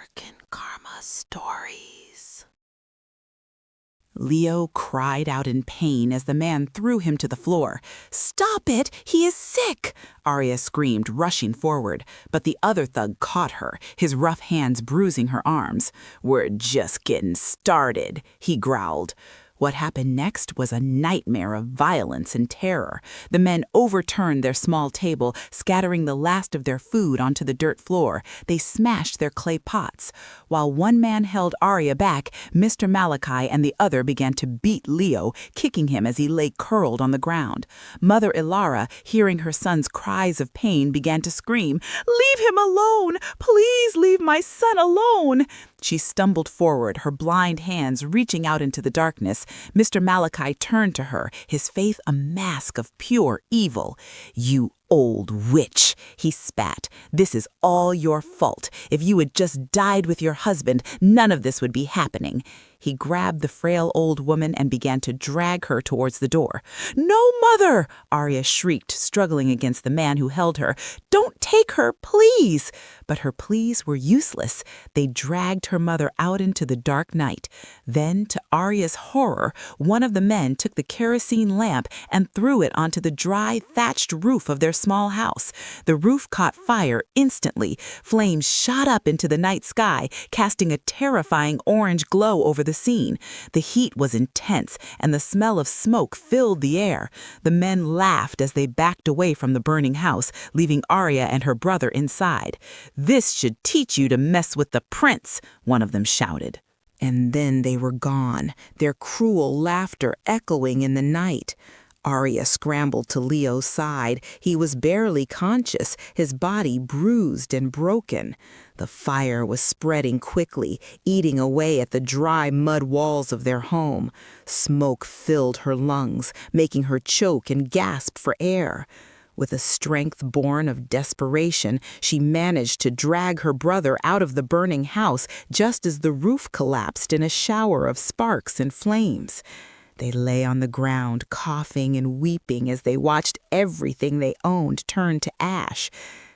African karma stories. Leo cried out in pain as the man threw him to the floor. "Stop it! He is sick!" Aria screamed, rushing forward, but the other thug caught her, his rough hands bruising her arms. "We're just getting started," he growled. What happened next was a nightmare of violence and terror. The men overturned their small table, scattering the last of their food onto the dirt floor. They smashed their clay pots. While one man held Aria back, Mr. Malachi and the other began to beat Leo, kicking him as he lay curled on the ground. Mother Ilara, hearing her son's cries of pain, began to scream, "Leave him alone! Please leave my son alone!" She stumbled forward, her blind hands reaching out into the darkness. Mr. Malachi turned to her, his face a mask of pure evil. "You old witch," he spat. "This is all your fault. If you had just died with your husband, none of this would be happening." He grabbed the frail old woman and began to drag her towards the door. "No, mother!" Aria shrieked, struggling against the man who held her. "Don't take her, please!" But her pleas were useless. They dragged her mother out into the dark night. Then, to Aria's horror, one of the men took the kerosene lamp and threw it onto the dry, thatched roof of their small house. The roof caught fire instantly. Flames shot up into the night sky, casting a terrifying orange glow over the scene. The heat was intense, and the smell of smoke filled the air. The men laughed as they backed away from the burning house, leaving Aria and her brother inside. "This should teach you to mess with the prince," one of them shouted. And then they were gone, their cruel laughter echoing in the night. Aria scrambled to Leo's side. He was barely conscious, his body bruised and broken. The fire was spreading quickly, eating away at the dry mud walls of their home. Smoke filled her lungs, making her choke and gasp for air. With a strength born of desperation, she managed to drag her brother out of the burning house just as the roof collapsed in a shower of sparks and flames. They lay on the ground, coughing and weeping as they watched everything they owned turn to ash.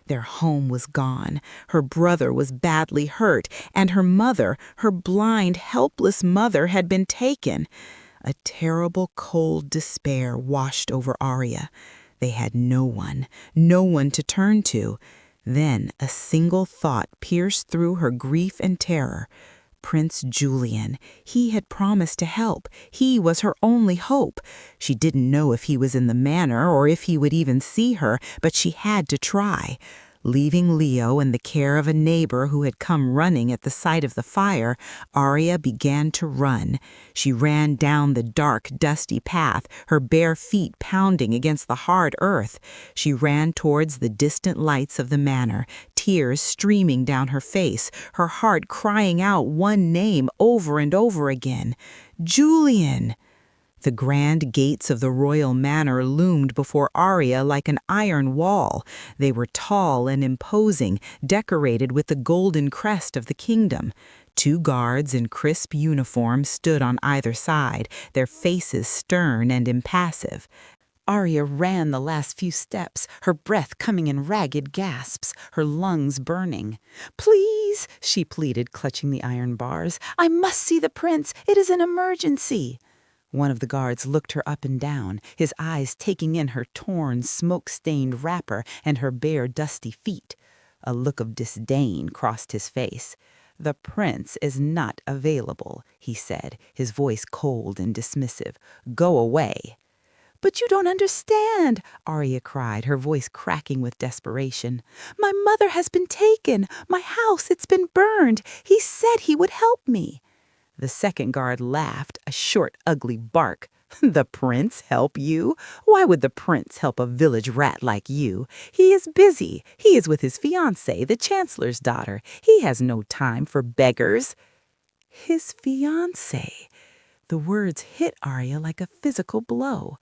Their home was gone, her brother was badly hurt, and her mother, her blind, helpless mother, had been taken. A terrible cold despair washed over Aria. They had no one to turn to. Then a single thought pierced through her grief and terror. Prince Julian. He had promised to help. He was her only hope. She didn't know if he was in the manor or if he would even see her, but she had to try. Leaving Leo in the care of a neighbor who had come running at the sight of the fire, Aria began to run. She ran down the dark, dusty path, her bare feet pounding against the hard earth. She ran towards the distant lights of the manor, tears streaming down her face, her heart crying out one name over and over again. "Julian!" The grand gates of the royal manor loomed before Aria like an iron wall. They were tall and imposing, decorated with the golden crest of the kingdom. 2 guards in crisp uniform stood on either side, their faces stern and impassive. Aria ran the last few steps, her breath coming in ragged gasps, her lungs burning. "Please," she pleaded, clutching the iron bars. "I must see the prince. It is an emergency." One of the guards looked her up and down, his eyes taking in her torn, smoke-stained wrapper and her bare, dusty feet. A look of disdain crossed his face. "The prince is not available," he said, his voice cold and dismissive. "Go away." "But you don't understand," Aria cried, her voice cracking with desperation. "My mother has been taken. My house, it's been burned. He said he would help me." The second guard laughed, a short, ugly bark. "The prince help you? Why would the prince help a village rat like you? He is busy. He is with his fiancee, the chancellor's daughter. He has no time for beggars." His fiancee. The words hit Aria like a physical blow.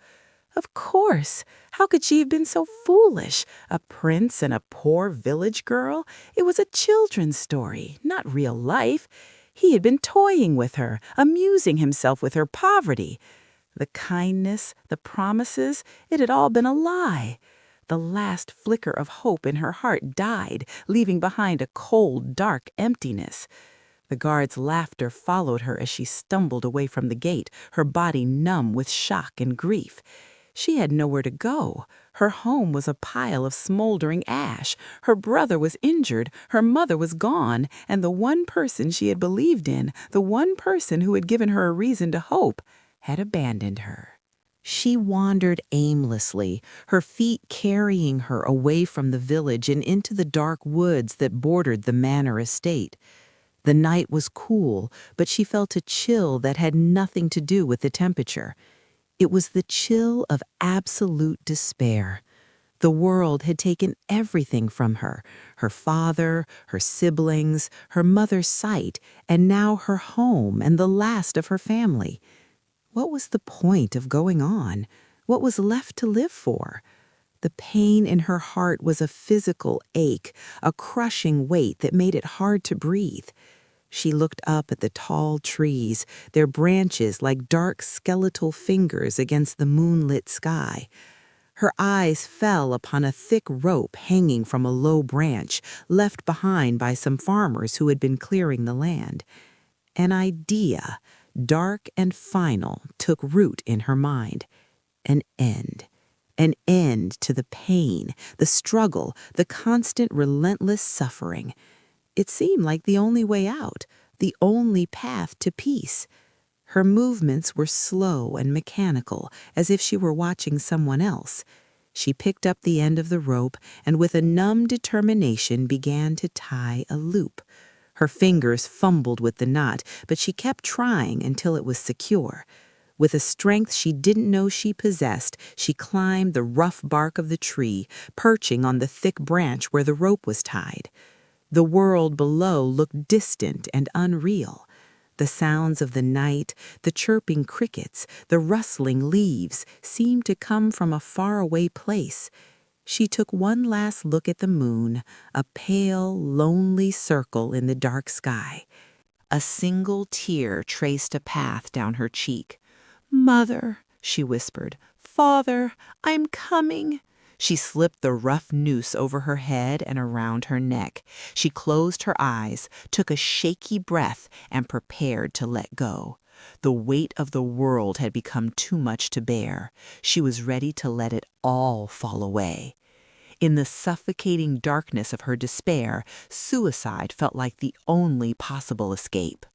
Of course. How could she have been so foolish? A prince and a poor village girl? It was a children's story, not real life. He had been toying with her, amusing himself with her poverty. The kindness, the promises, it had all been a lie. The last flicker of hope in her heart died, leaving behind a cold, dark emptiness. The guard's laughter followed her as she stumbled away from the gate, her body numb with shock and grief. She had nowhere to go. Her home was a pile of smoldering ash. Her brother was injured, her mother was gone, and the one person she had believed in, the one person who had given her a reason to hope, had abandoned her. She wandered aimlessly, her feet carrying her away from the village and into the dark woods that bordered the manor estate. The night was cool, but she felt a chill that had nothing to do with the temperature. It was the chill of absolute despair. The world had taken everything from her, her father, her siblings, her mother's sight, and now her home and the last of her family. What was the point of going on? What was left to live for? The pain in her heart was a physical ache, a crushing weight that made it hard to breathe. She looked up at the tall trees, their branches like dark skeletal fingers against the moonlit sky. Her eyes fell upon a thick rope hanging from a low branch, left behind by some farmers who had been clearing the land. An idea, dark and final, took root in her mind. An end. An end to the pain, the struggle, the constant relentless suffering. It seemed like the only way out, the only path to peace. Her movements were slow and mechanical, as if she were watching someone else. She picked up the end of the rope and with a numb determination began to tie a loop. Her fingers fumbled with the knot, but she kept trying until it was secure. With a strength she didn't know she possessed, she climbed the rough bark of the tree, perching on the thick branch where the rope was tied. The world below looked distant and unreal. The sounds of the night, the chirping crickets, the rustling leaves seemed to come from a faraway place. She took one last look at the moon, a pale, lonely circle in the dark sky. A single tear traced a path down her cheek. "Mother," she whispered, "Father, I'm coming." She slipped the rough noose over her head and around her neck. She closed her eyes, took a shaky breath, and prepared to let go. The weight of the world had become too much to bear. She was ready to let it all fall away. In the suffocating darkness of her despair, suicide felt like the only possible escape.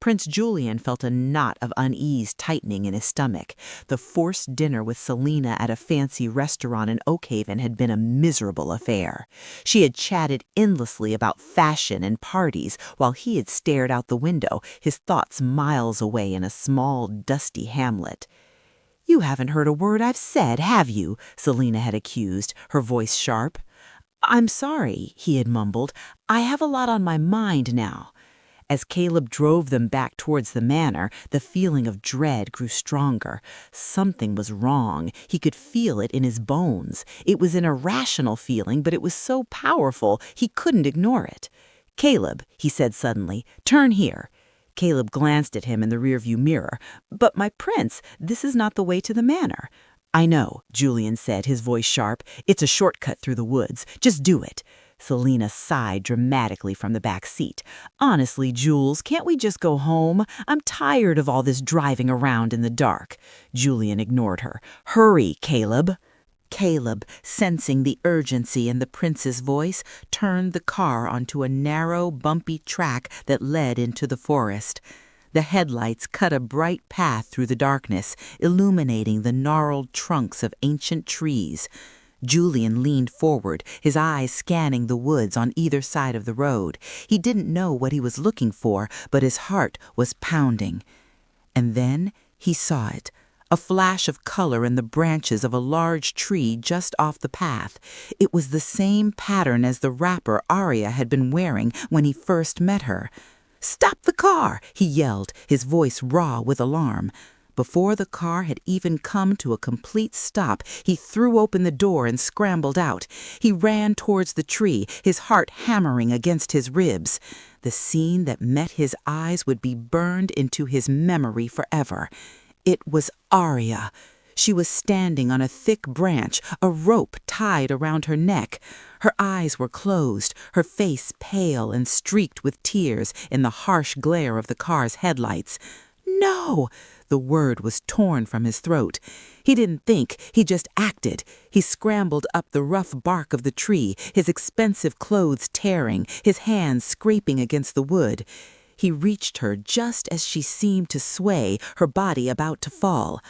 Prince Julian felt a knot of unease tightening in his stomach. The forced dinner with Selina at a fancy restaurant in Oakhaven had been a miserable affair. She had chatted endlessly about fashion and parties while he had stared out the window, his thoughts miles away in a small, dusty hamlet. "You haven't heard a word I've said, have you?" Selina had accused, her voice sharp. "I'm sorry," he had mumbled. "I have a lot on my mind now." As Caleb drove them back towards the manor, the feeling of dread grew stronger. Something was wrong. He could feel it in his bones. It was an irrational feeling, but it was so powerful he couldn't ignore it. "Caleb," he said suddenly, "turn here." Caleb glanced at him in the rearview mirror. "But my prince, this is not the way to the manor." "I know," Julian said, his voice sharp. "It's a shortcut through the woods. Just do it." Selina sighed dramatically from the back seat. "Honestly, Jules, can't we just go home? I'm tired of all this driving around in the dark." Julian ignored her. "Hurry, Caleb." Caleb, sensing the urgency in the prince's voice, turned the car onto a narrow, bumpy track that led into the forest. The headlights cut a bright path through the darkness, illuminating the gnarled trunks of ancient trees. Julian leaned forward, his eyes scanning the woods on either side of the road. He didn't know what he was looking for, but his heart was pounding. And then he saw it, a flash of color in the branches of a large tree just off the path. It was the same pattern as the wrapper Aria had been wearing when he first met her. "Stop the car!" he yelled, his voice raw with alarm. Before the car had even come to a complete stop, he threw open the door and scrambled out. He ran towards the tree, his heart hammering against his ribs. The scene that met his eyes would be burned into his memory forever. It was Aria. She was standing on a thick branch, a rope tied around her neck. Her eyes were closed, her face pale and streaked with tears in the harsh glare of the car's headlights. "No!" The word was torn from his throat. He didn't think, he just acted. He scrambled up the rough bark of the tree, his expensive clothes tearing, his hands scraping against the wood. He reached her just as she seemed to sway, her body about to fall.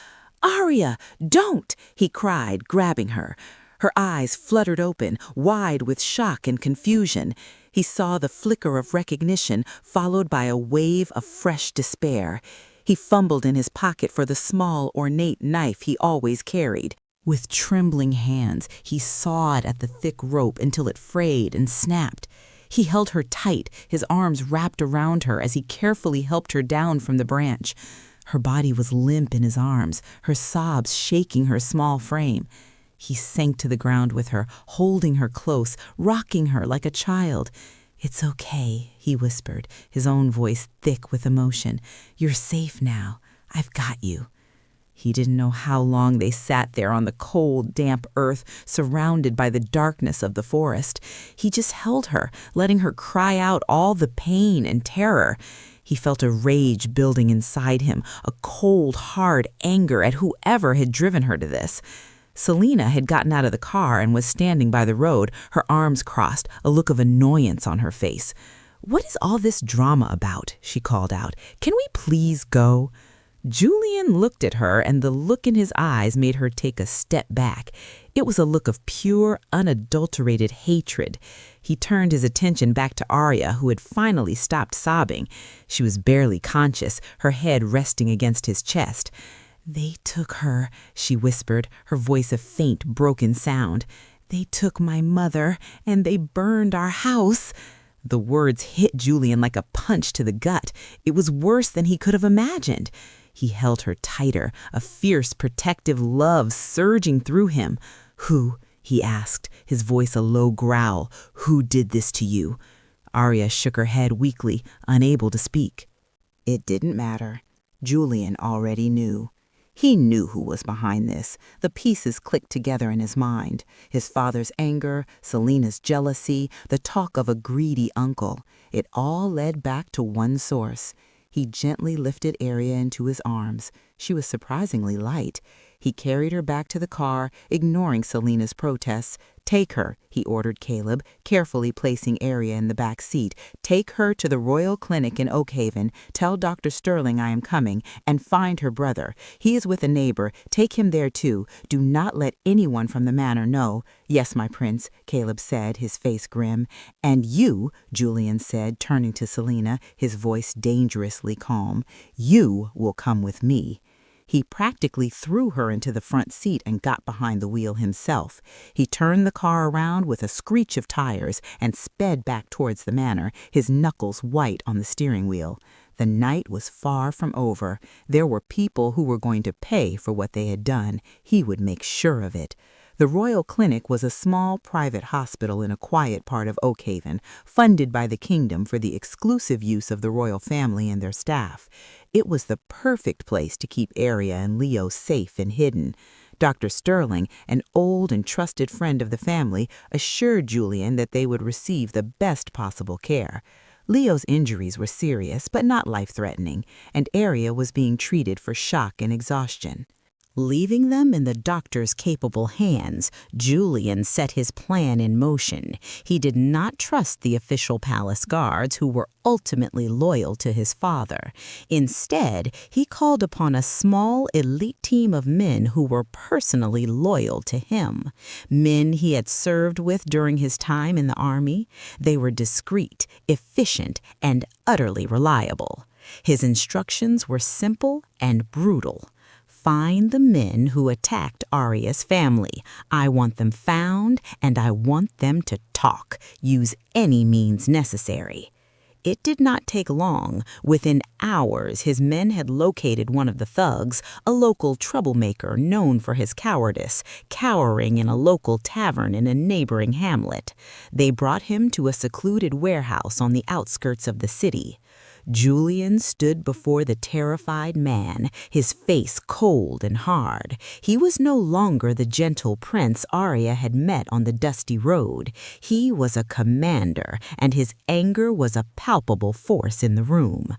"Aria, don't!" he cried, grabbing her. Her eyes fluttered open, wide with shock and confusion. He saw the flicker of recognition, followed by a wave of fresh despair. He fumbled in his pocket for the small, ornate knife he always carried. With trembling hands, he sawed at the thick rope until it frayed and snapped. He held her tight, his arms wrapped around her as he carefully helped her down from the branch. Her body was limp in his arms, her sobs shaking her small frame. He sank to the ground with her, holding her close, rocking her like a child. "It's okay," he whispered, his own voice thick with emotion. "You're safe now. I've got you." He didn't know how long they sat there on the cold, damp earth, surrounded by the darkness of the forest. He just held her, letting her cry out all the pain and terror. He felt a rage building inside him, a cold, hard anger at whoever had driven her to this. Selina had gotten out of the car and was standing by the road, her arms crossed, a look of annoyance on her face. "What is all this drama about?" she called out. "Can we please go?" Julian looked at her, and the look in his eyes made her take a step back. It was a look of pure, unadulterated hatred. He turned his attention back to Aria, who had finally stopped sobbing. She was barely conscious, her head resting against his chest. "They took her," she whispered, her voice a faint, broken sound. "They took my mother, and they burned our house." The words hit Julian like a punch to the gut. It was worse than he could have imagined. He held her tighter, a fierce, protective love surging through him. "Who?" he asked, his voice a low growl. "Who did this to you?" Aria shook her head weakly, unable to speak. It didn't matter. Julian already knew. He knew who was behind this. The pieces clicked together in his mind. His father's anger, Selina's jealousy, the talk of a greedy uncle. It all led back to one source. He gently lifted Aria into his arms. She was surprisingly light. He carried her back to the car, ignoring Selina's protests. "Take her," he ordered Caleb, carefully placing Aria in the back seat. "Take her to the Royal Clinic in Oakhaven. Tell Dr. Sterling I am coming, and find her brother. He is with a neighbor. Take him there too. Do not let anyone from the manor know." "Yes, my prince," Caleb said, his face grim. "And you," Julian said, turning to Selina, his voice dangerously calm, "you will come with me." He practically threw her into the front seat and got behind the wheel himself. He turned the car around with a screech of tires and sped back towards the manor, his knuckles white on the steering wheel. The night was far from over. There were people who were going to pay for what they had done. He would make sure of it. The Royal Clinic was a small private hospital in a quiet part of Oakhaven, funded by the kingdom for the exclusive use of the royal family and their staff. It was the perfect place to keep Aria and Leo safe and hidden. Dr. Sterling, an old and trusted friend of the family, assured Julian that they would receive the best possible care. Leo's injuries were serious but not life-threatening, and Aria was being treated for shock and exhaustion. Leaving them in the doctor's capable hands, Julian set his plan in motion. He did not trust the official palace guards, who were ultimately loyal to his father. Instead, he called upon a small, elite team of men who were personally loyal to him. Men he had served with during his time in the army. They were discreet, efficient, and utterly reliable. His instructions were simple and brutal. Find the men who attacked Aria's family. I want them found, and I want them to talk. Use any means necessary. It did not take long. Within hours, his men had located one of the thugs, a local troublemaker known for his cowardice, cowering in a local tavern in a neighboring hamlet. They brought him to a secluded warehouse on the outskirts of the city. Julian stood before the terrified man, his face cold and hard. He was no longer the gentle prince Aria had met on the dusty road. He was a commander, and his anger was a palpable force in the room.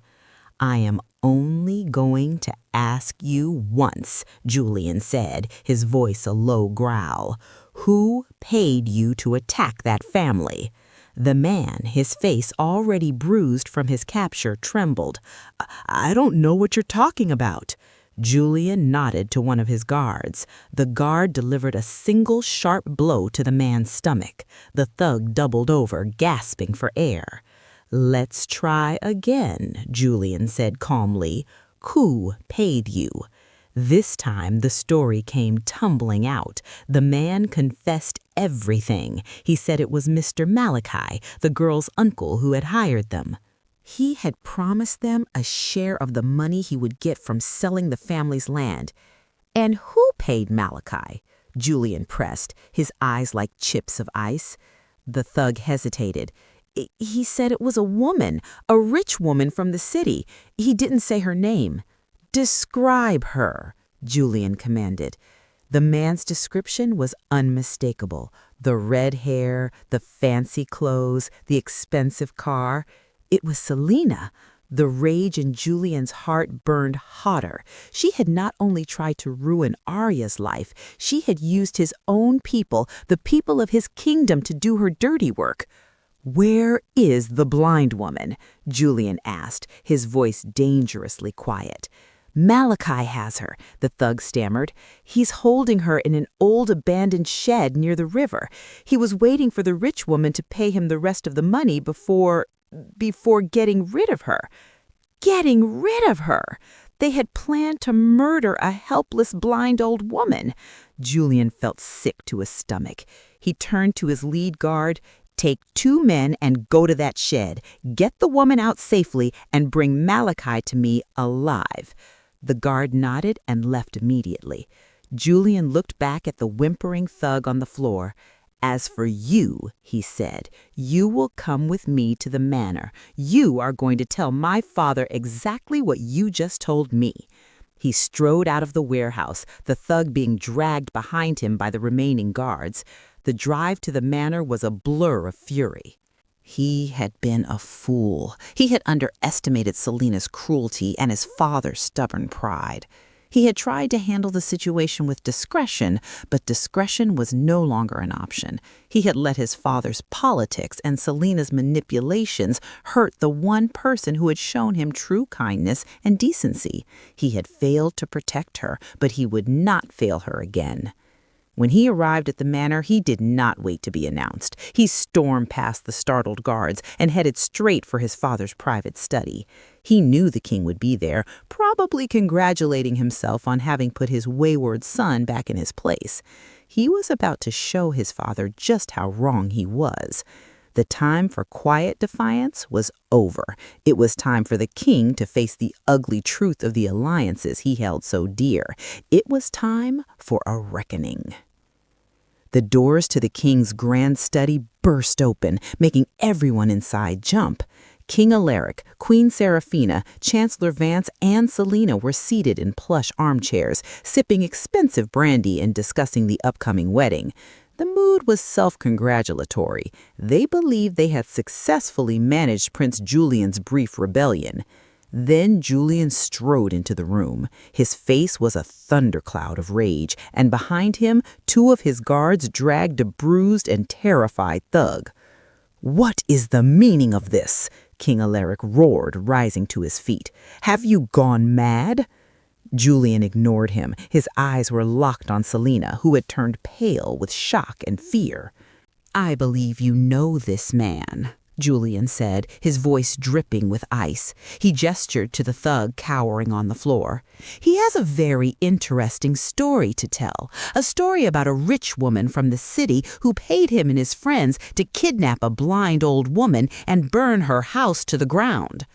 "I am only going to ask you once," Julian said, his voice a low growl. "Who paid you to attack that family?" The man, his face already bruised from his capture, trembled. "I don't know what you're talking about." Julian nodded to one of his guards. The guard delivered a single sharp blow to the man's stomach. The thug doubled over, gasping for air. "Let's try again," Julian said calmly. "Who paid you?" This time the story came tumbling out. The man confessed everything. He said it was Mr. Malachi, the girl's uncle who had hired them. He had promised them a share of the money he would get from selling the family's land. "And who paid Malachi?" Julian pressed, his eyes like chips of ice. The thug hesitated. "He said it was a woman, a rich woman from the city. He didn't say her name." "Describe her," Julian commanded. The man's description was unmistakable. The red hair, the fancy clothes, the expensive car. It was Selina. The rage in Julian's heart burned hotter. She had not only tried to ruin Aria's life, she had used his own people, the people of his kingdom, to do her dirty work. "Where is the blind woman?" Julian asked, his voice dangerously quiet. "Malachi has her," the thug stammered. "He's holding her in an old abandoned shed near the river. He was waiting for the rich woman to pay him the rest of the money before getting rid of her." Getting rid of her! They had planned to murder a helpless blind old woman. Julian felt sick to his stomach. He turned to his lead guard. "Take 2 men and go to that shed. Get the woman out safely and bring Malachi to me alive." The guard nodded and left immediately. Julian looked back at the whimpering thug on the floor. "As for you," he said, "you will come with me to the manor. You are going to tell my father exactly what you just told me." He strode out of the warehouse, the thug being dragged behind him by the remaining guards. The drive to the manor was a blur of fury. He had been a fool. He had underestimated Selina's cruelty and his father's stubborn pride. He had tried to handle the situation with discretion, but discretion was no longer an option. He had let his father's politics and Selina's manipulations hurt the one person who had shown him true kindness and decency. He had failed to protect her, but he would not fail her again. When he arrived at the manor, he did not wait to be announced. He stormed past the startled guards and headed straight for his father's private study. He knew the king would be there, probably congratulating himself on having put his wayward son back in his place. He was about to show his father just how wrong he was. The time for quiet defiance was over. It was time for the king to face the ugly truth of the alliances he held so dear. It was time for a reckoning. The doors to the king's grand study burst open, making everyone inside jump. King Alaric, Queen Seraphina, Chancellor Vance, and Selina were seated in plush armchairs, sipping expensive brandy and discussing the upcoming wedding. The mood was self-congratulatory. They believed they had successfully managed Prince Julian's brief rebellion. Then Julian strode into the room. His face was a thundercloud of rage, and behind him, 2 of his guards dragged a bruised and terrified thug. "What is the meaning of this?" King Alaric roared, rising to his feet. "Have you gone mad?" Julian ignored him. His eyes were locked on Selina, who had turned pale with shock and fear. "I believe you know this man," Julian said, his voice dripping with ice. He gestured to the thug cowering on the floor. "He has a very interesting story to tell, a story about a rich woman from the city who paid him and his friends to kidnap a blind old woman and burn her house to the ground."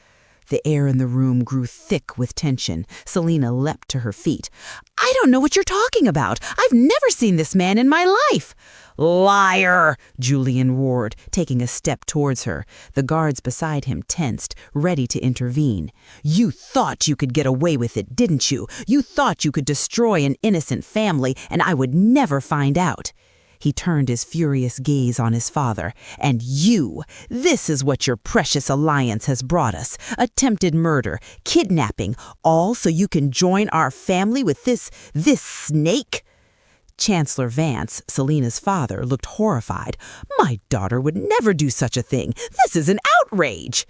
The air in the room grew thick with tension. Selena leapt to her feet. "I don't know what you're talking about. I've never seen this man in my life." "Liar!" Julian roared, taking a step towards her. The guards beside him tensed, ready to intervene. "You thought you could get away with it, didn't you? You thought you could destroy an innocent family, and I would never find out." He turned his furious gaze on his father. "And you! This is what your precious alliance has brought us. Attempted murder, kidnapping, all so you can join our family with this snake?" Chancellor Vance, Selena's father, looked horrified. "My daughter would never do such a thing. This is an outrage."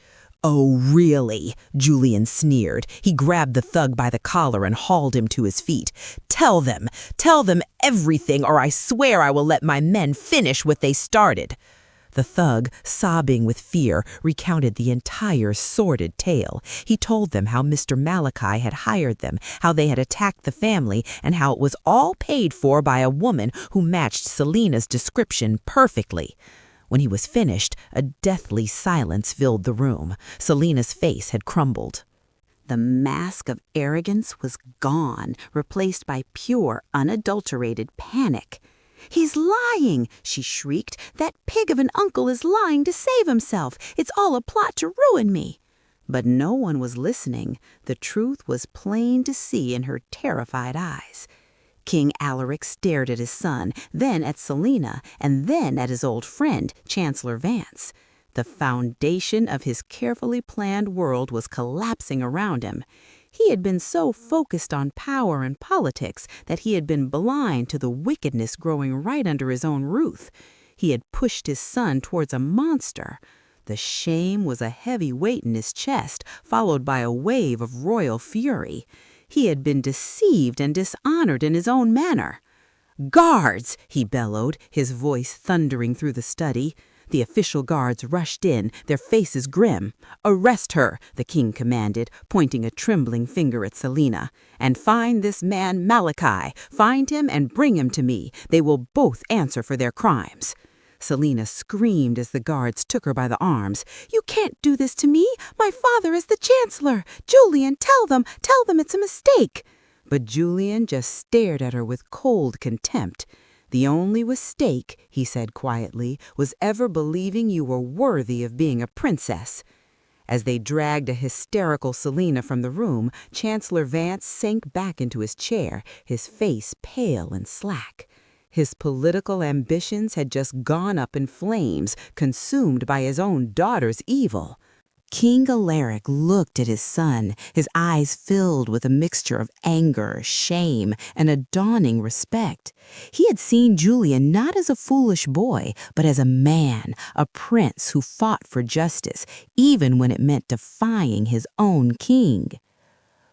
"Oh, really?" Julian sneered. He grabbed the thug by the collar and hauled him to his feet. Tell them everything, or I swear I will let my men finish what they started." The thug, sobbing with fear, recounted the entire sordid tale. He told them how Mr. Malachi had hired them, how they had attacked the family, and how it was all paid for by a woman who matched Selena's description perfectly. When he was finished, a deathly silence filled the room. Selena's face had crumbled. The mask of arrogance was gone, replaced by pure, unadulterated panic. "He's lying!" she shrieked. "That pig of an uncle is lying to save himself. It's all a plot to ruin me." But no one was listening. The truth was plain to see in her terrified eyes. King Alaric stared at his son, then at Selena, and then at his old friend, Chancellor Vance. The foundation of his carefully planned world was collapsing around him. He had been so focused on power and politics that he had been blind to the wickedness growing right under his own roof. He had pushed his son towards a monster. The shame was a heavy weight in his chest, followed by a wave of royal fury. He had been deceived and dishonored in his own manner. "Guards!" he bellowed, his voice thundering through the study. The official guards rushed in, their faces grim. "Arrest her," the king commanded, pointing a trembling finger at Selena. "And find this man Malachi. Find him and bring him to me. They will both answer for their crimes." Selena screamed as the guards took her by the arms. "You can't do this to me. My father is the chancellor. Julian, tell them it's a mistake." But Julian just stared at her with cold contempt. "The only mistake," he said quietly, "was ever believing you were worthy of being a princess." As they dragged a hysterical Selena from the room, Chancellor Vance sank back into his chair, his face pale and slack. His political ambitions had just gone up in flames, consumed by his own daughter's evil. King Alaric looked at his son, his eyes filled with a mixture of anger, shame, and a dawning respect. He had seen Julian not as a foolish boy, but as a man, a prince who fought for justice, even when it meant defying his own king.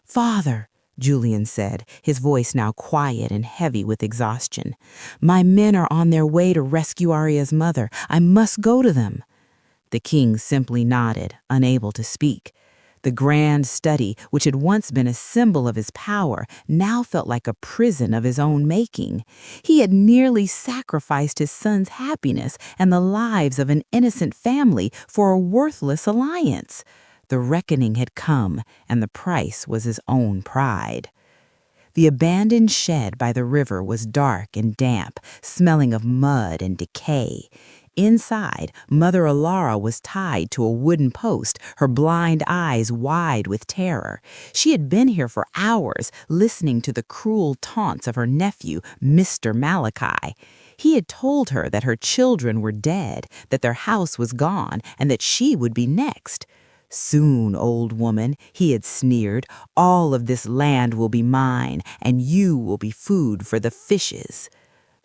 "Father," Julian said, his voice now quiet and heavy with exhaustion, "my men are on their way to rescue Aria's mother. I must go to them." The king simply nodded, unable to speak. The grand study, which had once been a symbol of his power, now felt like a prison of his own making. He had nearly sacrificed his son's happiness and the lives of an innocent family for a worthless alliance. The reckoning had come, and the price was his own pride. The abandoned shed by the river was dark and damp, smelling of mud and decay. Inside, Mother Alara was tied to a wooden post, her blind eyes wide with terror. She had been here for hours, listening to the cruel taunts of her nephew, Mr. Malachi. He had told her that her children were dead, that their house was gone, and that she would be next. "Soon, old woman," he had sneered, "all of this land will be mine, and you will be food for the fishes."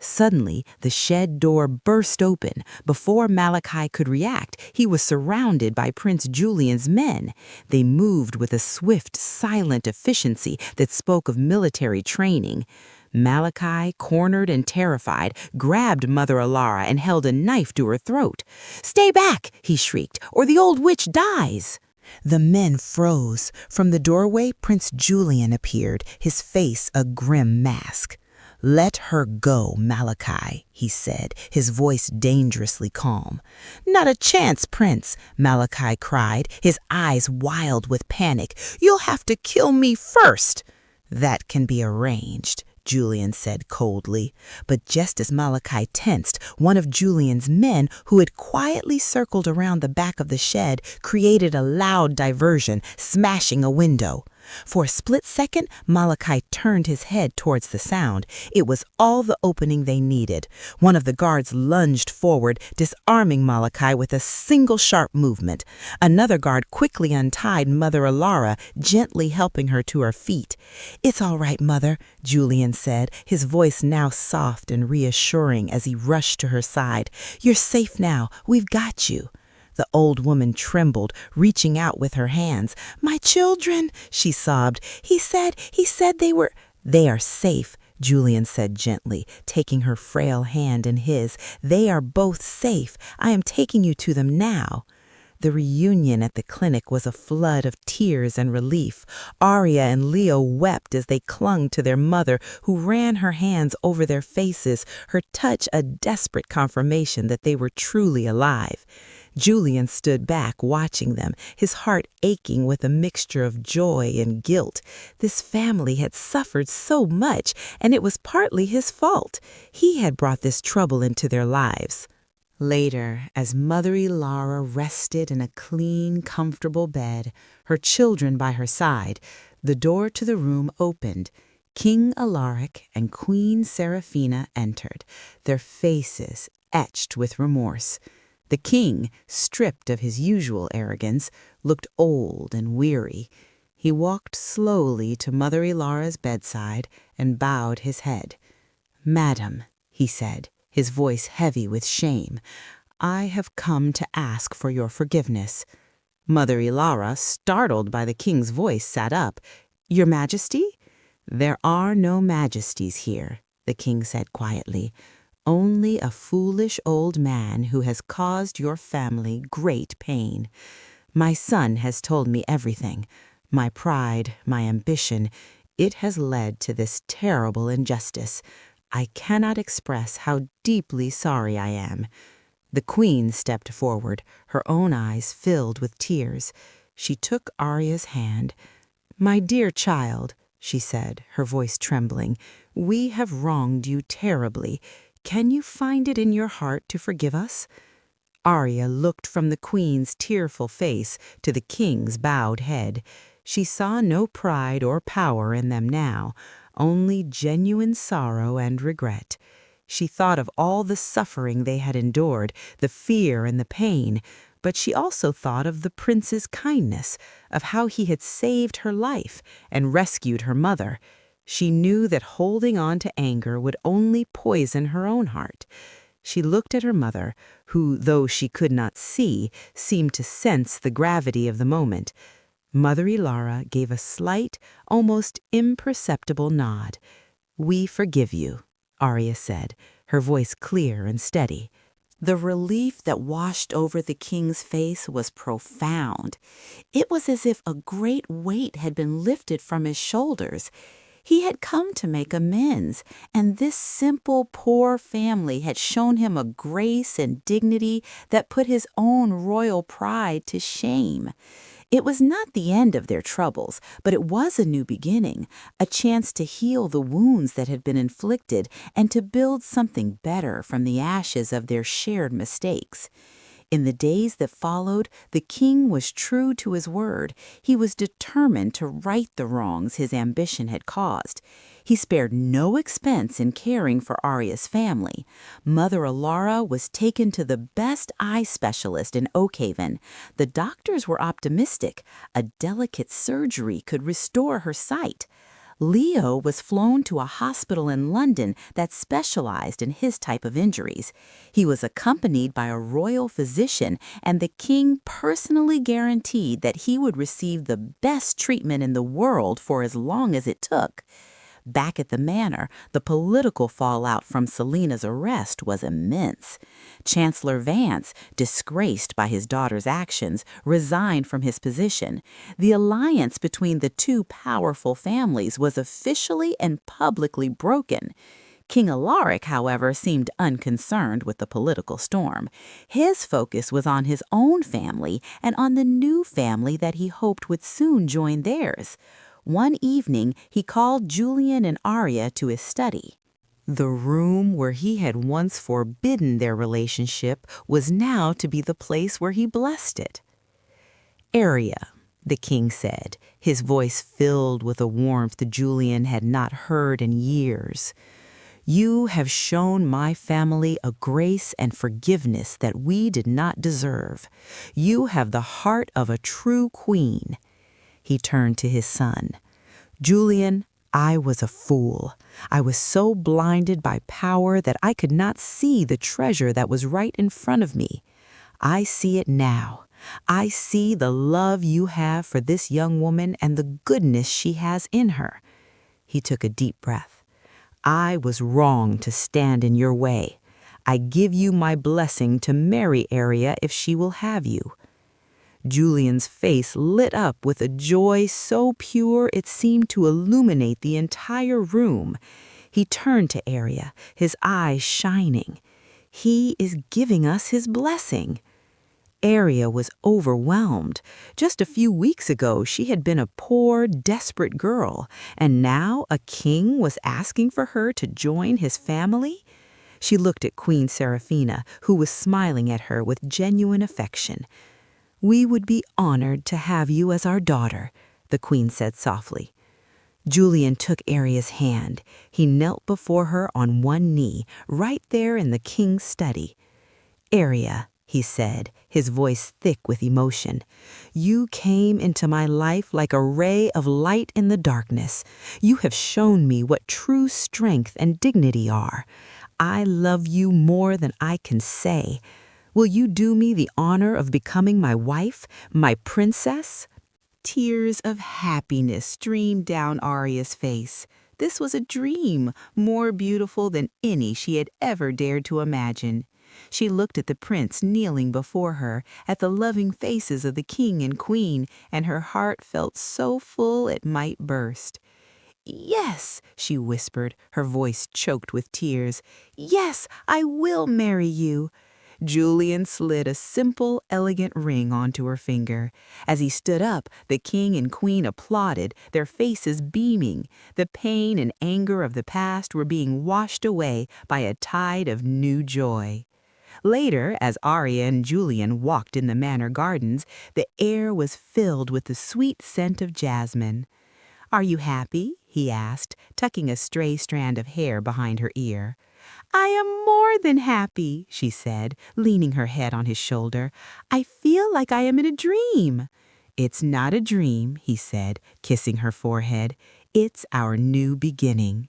Suddenly, the shed door burst open. Before Malachi could react, he was surrounded by Prince Julian's men. They moved with a swift, silent efficiency that spoke of military training. Malachi, cornered and terrified, grabbed Mother Alara and held a knife to her throat. "Stay back," he shrieked, "or the old witch dies." The men froze. From the doorway, Prince Julian appeared, his face a grim mask. "Let her go, Malachi," he said, his voice dangerously calm. "Not a chance, Prince," Malachi cried, his eyes wild with panic. "You'll have to kill me first." "That can be arranged," Julian said coldly. But just as Malachi tensed, one of Julian's men, who had quietly circled around the back of the shed, created a loud diversion, smashing a window. For a split second, Malachi turned his head towards the sound. It was all the opening they needed. One of the guards lunged forward, disarming Malachi with a single sharp movement. Another guard quickly untied Mother Alara, gently helping her to her feet. "It's all right, Mother," Julian said, his voice now soft and reassuring as he rushed to her side. "You're safe now. We've got you." The old woman trembled, reaching out with her hands. "My children," she sobbed. He said they were—" "They are safe," Julian said gently, taking her frail hand in his. "They are both safe. I am taking you to them now." The reunion at the clinic was a flood of tears and relief. Aria and Leo wept as they clung to their mother, who ran her hands over their faces, her touch a desperate confirmation that they were truly alive. Julian stood back watching them, his heart aching with a mixture of joy and guilt. This family had suffered so much, and it was partly his fault. He had brought this trouble into their lives. Later, as Mother Alara rested in a clean, comfortable bed, her children by her side, the door to the room opened. King Alaric and Queen Seraphina entered, their faces etched with remorse. The king, stripped of his usual arrogance, looked old and weary. He walked slowly to Mother Alara's bedside and bowed his head. "Madam," he said, his voice heavy with shame, "I have come to ask for your forgiveness." Mother Alara, startled by the king's voice, sat up. "Your Majesty?" "There are no majesties here," the king said quietly. "Only a foolish old man who has caused your family great pain. My son has told me everything. My pride, my ambition, it has led to this terrible injustice. I cannot express how deeply sorry I am." The queen stepped forward, her own eyes filled with tears. She took Aria's hand. "My dear child," she said, her voice trembling, "we have wronged you terribly. Can you find it in your heart to forgive us?" Aria looked from the queen's tearful face to the king's bowed head. She saw no pride or power in them now, only genuine sorrow and regret. She thought of all the suffering they had endured, the fear and the pain, but she also thought of the prince's kindness, of how he had saved her life and rescued her mother. She knew that holding on to anger would only poison her own heart. She looked at her mother, who, though she could not see, seemed to sense the gravity of the moment. Mother Alara gave a slight, almost imperceptible nod. "We forgive you," Aria said, her voice clear and steady. The relief that washed over the king's face was profound. It was as if a great weight had been lifted from his shoulders. He had come to make amends, and this simple, poor family had shown him a grace and dignity that put his own royal pride to shame. It was not the end of their troubles, but it was a new beginning, a chance to heal the wounds that had been inflicted and to build something better from the ashes of their shared mistakes. In the days that followed, the king was true to his word. He was determined to right the wrongs his ambition had caused. He spared no expense in caring for Aria's family. Mother Alara was taken to the best eye specialist in Oakhaven. The doctors were optimistic. A delicate surgery could restore her sight. Leo was flown to a hospital in London that specialized in his type of injuries. He was accompanied by a royal physician, and the king personally guaranteed that he would receive the best treatment in the world for as long as it took. Back at the manor, the political fallout from Selena's arrest was immense. Chancellor Vance, disgraced by his daughter's actions, resigned from his position. The alliance between the two powerful families was officially and publicly broken. King Alaric, however, seemed unconcerned with the political storm. His focus was on his own family and on the new family that he hoped would soon join theirs. One evening, he called Julian and Aria to his study. The room where he had once forbidden their relationship was now to be the place where he blessed it. "Aria," the king said, his voice filled with a warmth Julian had not heard in years. "You have shown my family a grace and forgiveness that we did not deserve. You have the heart of a true queen." He turned to his son. "Julian, I was a fool. I was so blinded by power that I could not see the treasure that was right in front of me. I see it now. I see the love you have for this young woman and the goodness she has in her." He took a deep breath. "I was wrong to stand in your way. I give you my blessing to marry Aria if she will have you." Julian's face lit up with a joy so pure it seemed to illuminate the entire room. He turned to Aria, his eyes shining. "He is giving us his blessing." Aria was overwhelmed. Just a few weeks ago, she had been a poor, desperate girl, and now a king was asking for her to join his family? She looked at Queen Seraphina, who was smiling at her with genuine affection. "We would be honored to have you as our daughter," the queen said softly. Julian took Aria's hand. He knelt before her on one knee, right there in the king's study. "Aria," he said, his voice thick with emotion, "you came into my life like a ray of light in the darkness. You have shown me what true strength and dignity are. I love you more than I can say. Will you do me the honor of becoming my wife, my princess?" Tears of happiness streamed down Aria's face. This was a dream, more beautiful than any she had ever dared to imagine. She looked at the prince kneeling before her, at the loving faces of the king and queen, and her heart felt so full it might burst. "Yes," she whispered, her voice choked with tears. "Yes, I will marry you." Julian slid a simple, elegant ring onto her finger. As he stood up, the king and queen applauded, their faces beaming. The pain and anger of the past were being washed away by a tide of new joy. Later, as Aria and Julian walked in the manor gardens, the air was filled with the sweet scent of jasmine. "Are you happy?" he asked, tucking a stray strand of hair behind her ear. "I am more than happy," she said, leaning her head on his shoulder. "I feel like I am in a dream." "It's not a dream," he said, kissing her forehead. "It's our new beginning."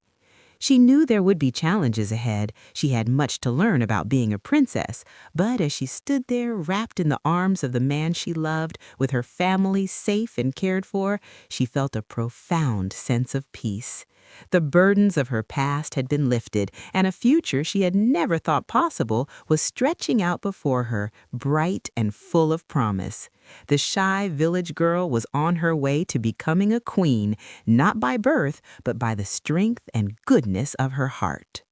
She knew there would be challenges ahead. She had much to learn about being a princess. But as she stood there, wrapped in the arms of the man she loved, with her family safe and cared for, she felt a profound sense of peace. The burdens of her past had been lifted, and a future she had never thought possible was stretching out before her, bright and full of promise. The shy village girl was on her way to becoming a queen, not by birth, but by the strength and goodness of her heart.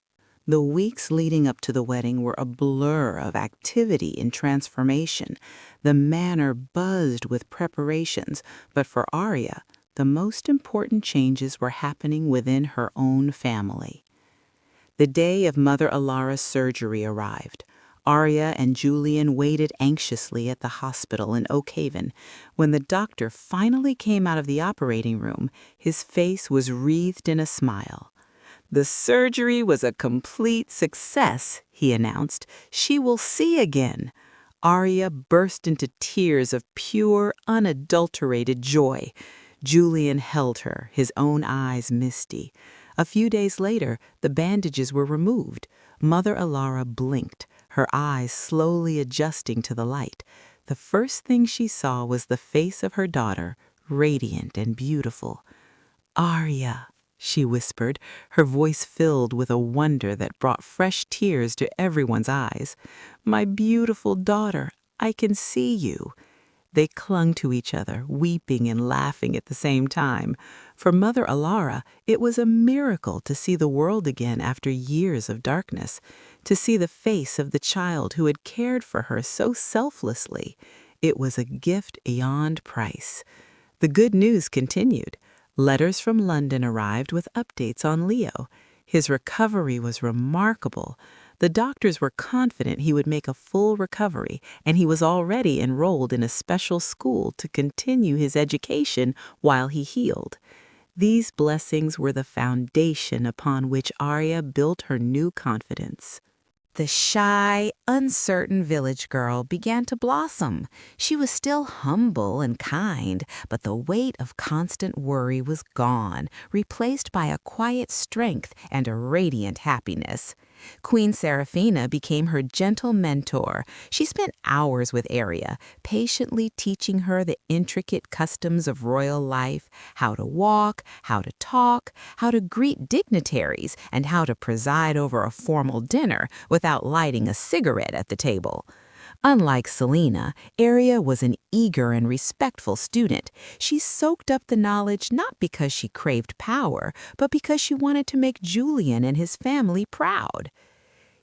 The weeks leading up to the wedding were a blur of activity and transformation. The manor buzzed with preparations, but for Aria, the most important changes were happening within her own family. The day of Mother Alara's surgery arrived. Aria and Julian waited anxiously at the hospital in Oakhaven. When the doctor finally came out of the operating room, his face was wreathed in a smile. "The surgery was a complete success," he announced. "She will see again." Aria burst into tears of pure, unadulterated joy. Julian held her, his own eyes misty. A few days later, the bandages were removed. Mother Alara blinked, her eyes slowly adjusting to the light. The first thing she saw was the face of her daughter, radiant and beautiful. "Aria," she whispered, her voice filled with a wonder that brought fresh tears to everyone's eyes. "My beautiful daughter, I can see you." They clung to each other, weeping and laughing at the same time. For Mother Alara, it was a miracle to see the world again after years of darkness, to see the face of the child who had cared for her so selflessly. It was a gift beyond price. The good news continued. Letters from London arrived with updates on Leo. His recovery was remarkable. The doctors were confident he would make a full recovery, and he was already enrolled in a special school to continue his education while he healed. These blessings were the foundation upon which Aria built her new confidence. The shy, uncertain village girl began to blossom. She was still humble and kind, but the weight of constant worry was gone, replaced by a quiet strength and a radiant happiness. Queen Seraphina became her gentle mentor. She spent hours with Aria, patiently teaching her the intricate customs of royal life, how to walk, how to talk, how to greet dignitaries, and how to preside over a formal dinner without lighting a cigarette at the table. Unlike Selena, Aria was an eager and respectful student. She soaked up the knowledge not because she craved power, but because she wanted to make Julian and his family proud.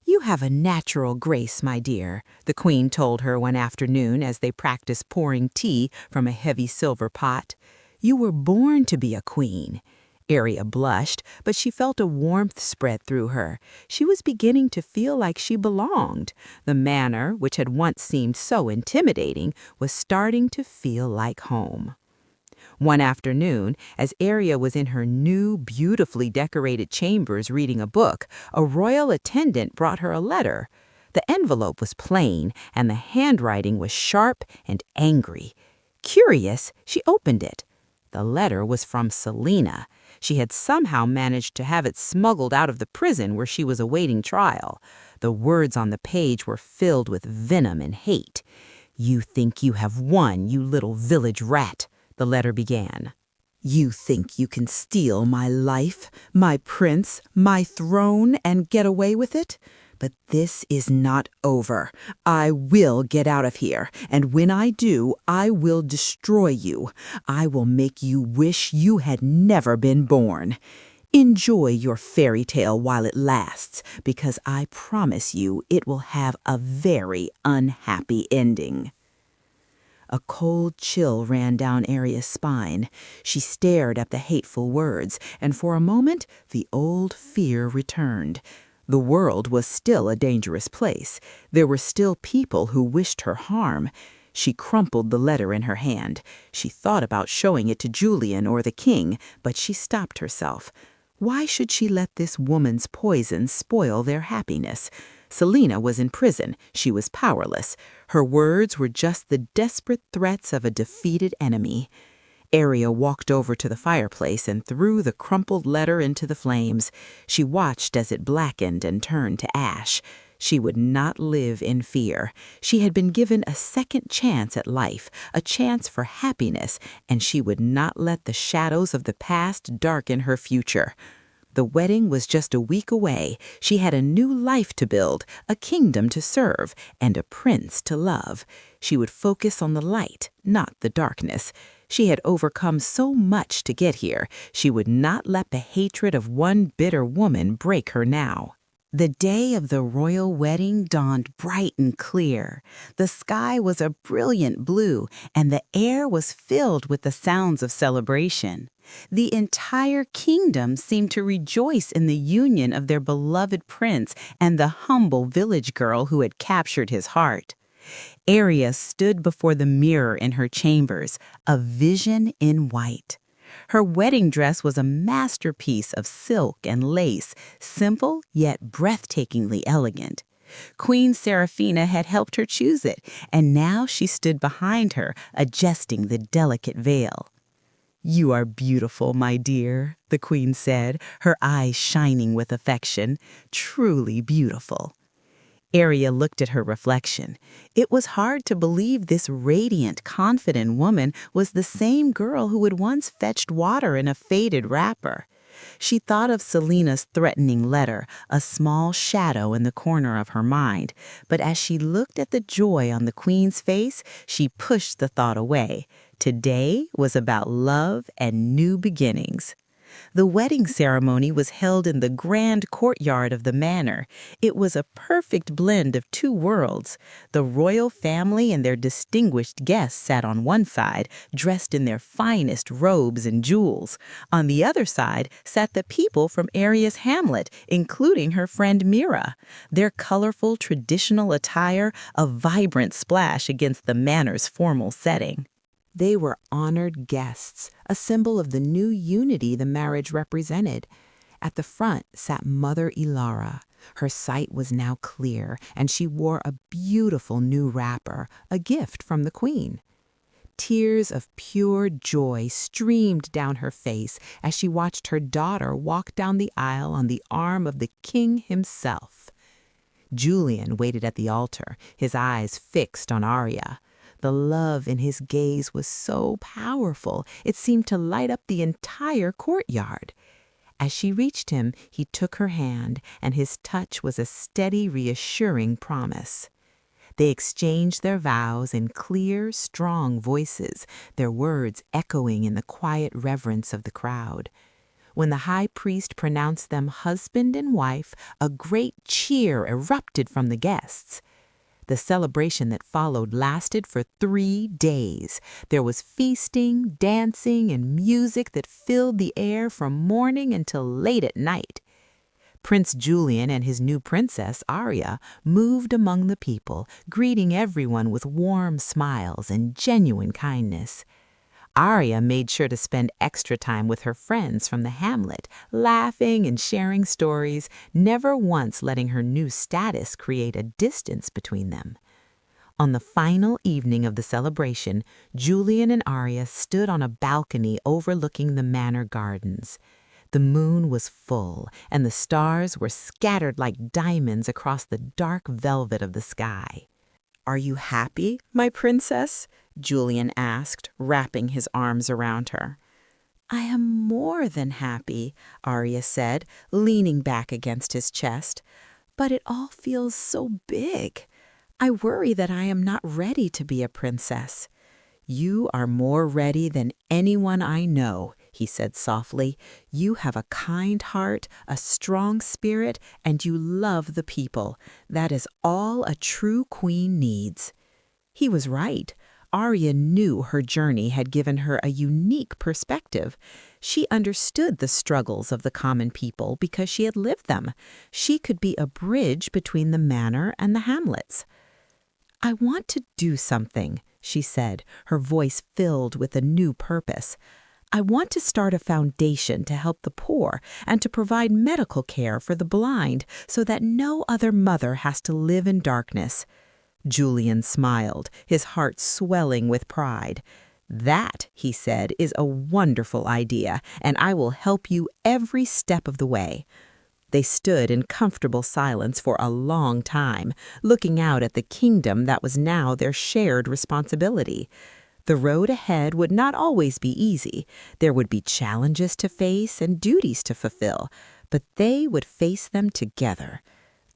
"You have a natural grace, my dear," the queen told her one afternoon as they practiced pouring tea from a heavy silver pot. "You were born to be a queen." Aria blushed, but she felt a warmth spread through her. She was beginning to feel like she belonged. The manor, which had once seemed so intimidating, was starting to feel like home. One afternoon, as Aria was in her new, beautifully decorated chambers reading a book, a royal attendant brought her a letter. The envelope was plain, and the handwriting was sharp and angry. Curious, she opened it. The letter was from Selena. She had somehow managed to have it smuggled out of the prison where she was awaiting trial. The words on the page were filled with venom and hate. "You think you have won, you little village rat," the letter began. "You think you can steal my life, my prince, my throne, and get away with it? But this is not over. I will get out of here, and when I do, I will destroy you. I will make you wish you had never been born. Enjoy your fairy tale while it lasts, because I promise you it will have a very unhappy ending." A cold chill ran down Aria's spine. She stared at the hateful words, and for a moment the old fear returned. The world was still a dangerous place. There were still people who wished her harm. She crumpled the letter in her hand. She thought about showing it to Julian or the king, but she stopped herself. Why should she let this woman's poison spoil their happiness? Selena was in prison. She was powerless. Her words were just the desperate threats of a defeated enemy. Aria walked over to the fireplace and threw the crumpled letter into the flames. She watched as it blackened and turned to ash. She would not live in fear. She had been given a second chance at life, a chance for happiness, and she would not let the shadows of the past darken her future. The wedding was just a week away. She had a new life to build, a kingdom to serve, and a prince to love. She would focus on the light, not the darkness. She had overcome so much to get here. She would not let the hatred of one bitter woman break her now. The day of the royal wedding dawned bright and clear. The sky was a brilliant blue, and the air was filled with the sounds of celebration. The entire kingdom seemed to rejoice in the union of their beloved prince and the humble village girl who had captured his heart. Aria stood before the mirror in her chambers, a vision in white. Her wedding dress was a masterpiece of silk and lace, simple yet breathtakingly elegant. Queen Seraphina had helped her choose it, and now she stood behind her, adjusting the delicate veil. "You are beautiful, my dear," the queen said, her eyes shining with affection. "Truly beautiful." Aria looked at her reflection. It was hard to believe this radiant, confident woman was the same girl who had once fetched water in a faded wrapper. She thought of Selena's threatening letter, a small shadow in the corner of her mind, but as she looked at the joy on the queen's face, she pushed the thought away. Today was about love and new beginnings. The wedding ceremony was held in the grand courtyard of the manor. It was a perfect blend of two worlds. The royal family and their distinguished guests sat on one side, dressed in their finest robes and jewels. On the other side sat the people from Aria's hamlet, including her friend Mira. Their colorful traditional attire, a vibrant splash against the manor's formal setting. They were honored guests, a symbol of the new unity the marriage represented. At the front sat Mother Ilara. Her sight was now clear, and she wore a beautiful new wrapper, a gift from the queen. Tears of pure joy streamed down her face as she watched her daughter walk down the aisle on the arm of the king himself. Julian waited at the altar, his eyes fixed on Aria. The love in his gaze was so powerful, it seemed to light up the entire courtyard. As she reached him, he took her hand, and his touch was a steady, reassuring promise. They exchanged their vows in clear, strong voices, their words echoing in the quiet reverence of the crowd. When the high priest pronounced them husband and wife, a great cheer erupted from the guests. The celebration that followed lasted for 3 days. There was feasting, dancing, and music that filled the air from morning until late at night. Prince Julian and his new princess, Aria, moved among the people, greeting everyone with warm smiles and genuine kindness. Aria made sure to spend extra time with her friends from the hamlet, laughing and sharing stories, never once letting her new status create a distance between them. On the final evening of the celebration, Julian and Aria stood on a balcony overlooking the manor gardens. The moon was full, and the stars were scattered like diamonds across the dark velvet of the sky. "Are you happy, my princess?" Julian asked, wrapping his arms around her. "I am more than happy," Aria said, leaning back against his chest. "But it all feels so big. I worry that I am not ready to be a princess." "You are more ready than anyone I know," he said softly. "You have a kind heart, a strong spirit, and you love the people. That is all a true queen needs." He was right. Aria knew her journey had given her a unique perspective. She understood the struggles of the common people because she had lived them. She could be a bridge between the manor and the hamlets. "I want to do something," she said, her voice filled with a new purpose. "I want to start a foundation to help the poor and to provide medical care for the blind so that no other mother has to live in darkness." Julian smiled, his heart swelling with pride. "That," he said, "is a wonderful idea, and I will help you every step of the way." They stood in comfortable silence for a long time, looking out at the kingdom that was now their shared responsibility. The road ahead would not always be easy. There would be challenges to face and duties to fulfill, but they would face them together.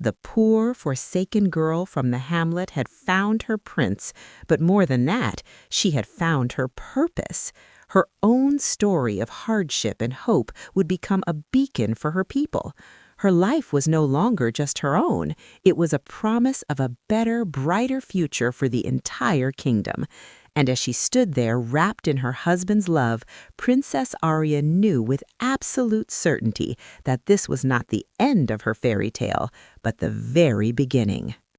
The poor, forsaken girl from the hamlet had found her prince, but more than that, she had found her purpose. Her own story of hardship and hope would become a beacon for her people. Her life was no longer just her own. It was a promise of a better, brighter future for the entire kingdom. And as she stood there wrapped in her husband's love, Princess Aria knew with absolute certainty that this was not the end of her fairy tale, but the very beginning.